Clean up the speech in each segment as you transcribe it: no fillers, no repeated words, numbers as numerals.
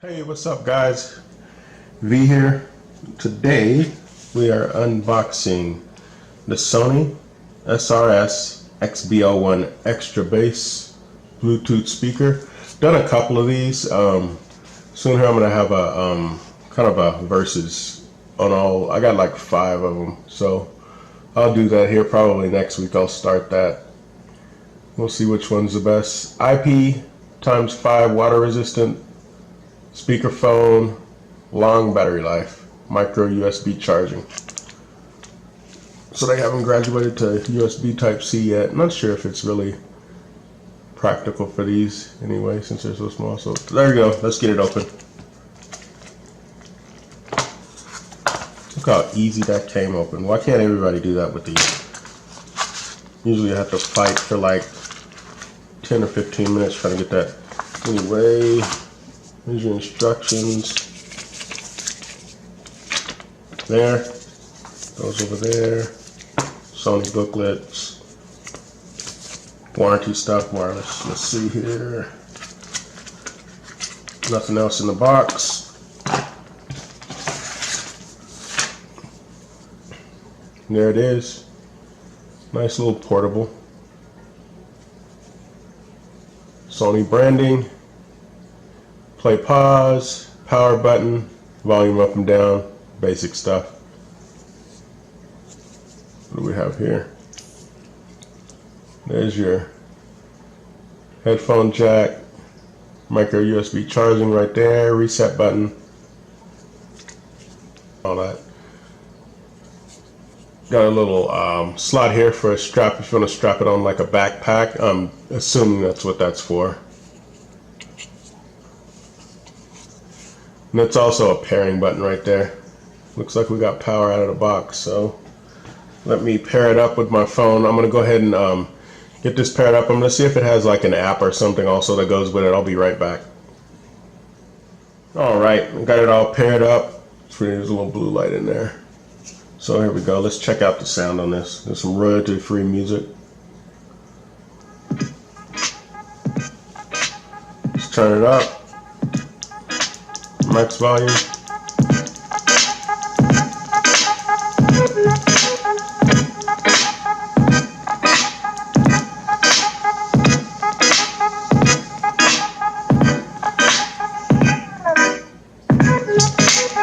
Hey, what's up guys? V here. Today we are unboxing the Sony srs-xbo1 extra bass Bluetooth speaker. Done a couple of these. Soon here I'm gonna have a kind of a versus on all. I got like 5 of them, so I'll do that here probably next week. I'll start that. We'll see which one's the best. IP×5 water resistant speakerphone, long battery life, micro USB charging. So they haven't graduated to USB Type-C yet. Not sure if it's really practical for these anyway, since they're so small. So there you go. Let's get it open. Look how easy that came open. Why can't everybody do that with these? Usually I have to fight for like 10 or 15 minutes trying to get that. Anyway, here's your instructions. There. Those over there. Sony booklets. Warranty stuff, wireless. Let's see here. Nothing else in the box. There it is. Nice little portable. Sony branding. Play pause, power button, volume up and down, basic stuff. What do we have here? There's your headphone jack, micro USB charging right there, reset button, all that. Got a little slot here for a strap if you want to strap it on like a backpack. I'm assuming that's what that's for. And that's also a pairing button right there. Looks like we got power out of the box, so let me pair it up with my phone. I'm gonna go ahead and get this paired up. I'm gonna see if it has like an app or something also that goes with it. I'll be right back. All right, got it all paired up. There's a little blue light in there. So here we go. Let's check out the sound on this. There's some royalty-free music. Let's turn it up. Max volume.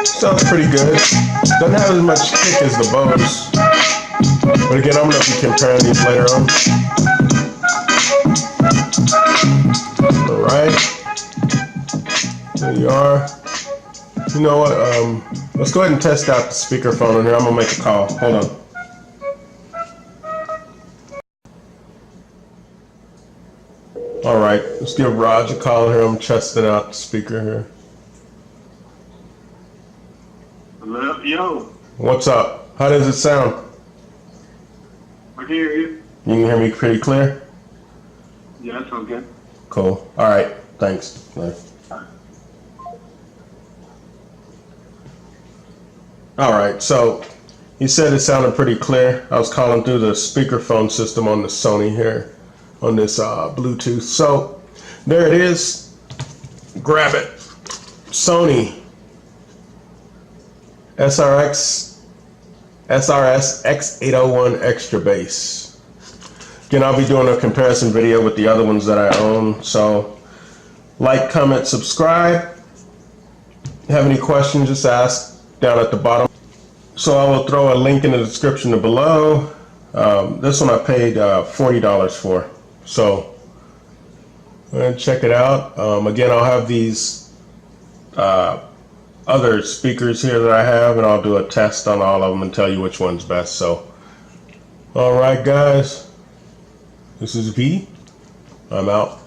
Sounds pretty good. Doesn't have as much kick as the Bose. But again, I'm going to be comparing these later on. Alright. There you are. You know what, let's go ahead and test out the speakerphone in here. I'm gonna make a call. Hold on. Alright, let's give Raj a call here. I'm testing out the speaker here. Hello, yo. What's up? How does it sound? I can hear you. You can hear me pretty clear? Yeah, that sounds good. Cool. Alright, thanks. Bye. Alright, so he said it sounded pretty clear. I was calling through the speakerphone system on the Sony here, on this Bluetooth. So there it is. Grab it. Sony srs-x801 extra bass. Again, I'll be doing a comparison video with the other ones that I own. So like, comment, subscribe. Have any questions, just ask down at the bottom. So I will throw a link in the description below. This one I paid $40 for. So check it out. Again, I'll have these other speakers here that I have, and I'll do a test on all of them and tell you which one's best. So, all right, guys, this is V. I'm out.